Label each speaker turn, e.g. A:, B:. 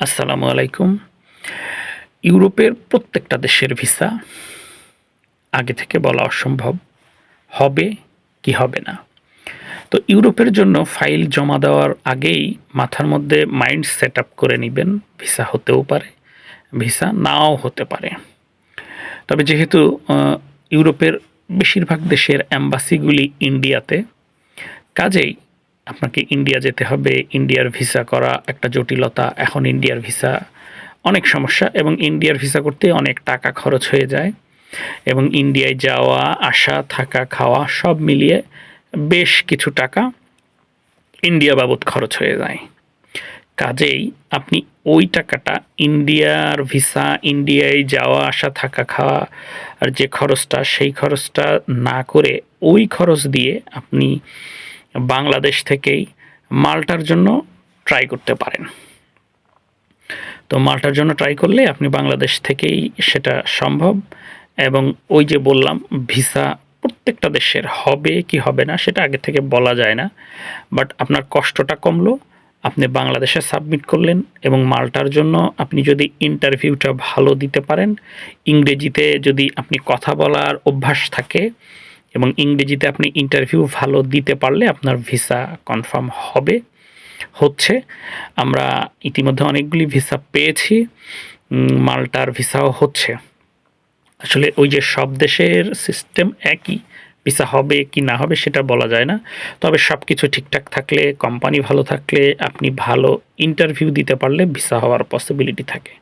A: আসসালামু আলাইকুম। ইউরোপের প্রত্যেকটা দেশের ভিসা আগে থেকে বলা অসম্ভব, হবে কি হবে না। তো ইউরোপের জন্য ফাইল জমা দেওয়ার আগেই মাথার মধ্যে মাইন্ড সেট আপ করে নিবেন, ভিসা হতেও পারে, ভিসা নাও হতে পারে। তবে যেহেতু ইউরোপের বেশিরভাগ দেশের অ্যাম্বাসিগুলি ইন্ডিয়াতে, কাজেই আপনাকে ইন্ডিয়া যেতে হবে। ইন্ডিয়ার ভিসা করা একটা জটিলতা। এখন ইন্ডিয়ার ভিসা অনেক সমস্যা এবং ইন্ডিয়ার ভিসা করতে অনেক টাকা খরচ হয়ে যায় এবং ইন্ডিয়ায় যাওয়া, আসা, থাকা, খাওয়া সব মিলিয়ে বেশ কিছু টাকা ইন্ডিয়া বাবদ খরচ হয়ে যায়। কাজেই আপনি ওই টাকাটা ইন্ডিয়ার ভিসা, ইন্ডিয়ায় যাওয়া, আসা, থাকা, খাওয়া আর যে খরচটা, সেই খরচটা না করে ওই খরচ দিয়ে আপনি বাংলাদেশ থেকেই মাল্টার জন্য ট্রাই করতে পারেন। তো মাল্টার জন্য ট্রাই করলে আপনি বাংলাদেশ থেকেই সেটা সম্ভব। এবং ওই যে বললাম, ভিসা প্রত্যেকটা দেশের হবে কি হবে না সেটা আগে থেকে বলা যায় না, বাট আপনার কষ্টটা কমলো। আপনি বাংলাদেশে সাবমিট করলেন এবং মাল্টার জন্য আপনি যদি ইন্টারভিউটা ভালো দিতে পারেন, ইংরেজিতে যদি আপনি কথা বলার অভ্যাস থাকে এবং ইংরেজিতে আপনি ইন্টারভিউ ভালো দিতে পারলে আপনার ভিসা কনফার্ম হবে, হচ্ছে। আমরা ইতিমধ্যে অনেকগুলি ভিসা পেয়েছি, মাল্টার ভিসাও হচ্ছে। আসলে ওই যে সব দেশের সিস্টেম একই, ভিসা হবে কি না হবে সেটা বলা যায় না। তবে সব কিছু ঠিকঠাক থাকলে, কোম্পানি ভালো থাকলে, আপনি ভালো ইন্টারভিউ দিতে পারলে ভিসা হওয়ার পসিবিলিটি থাকে।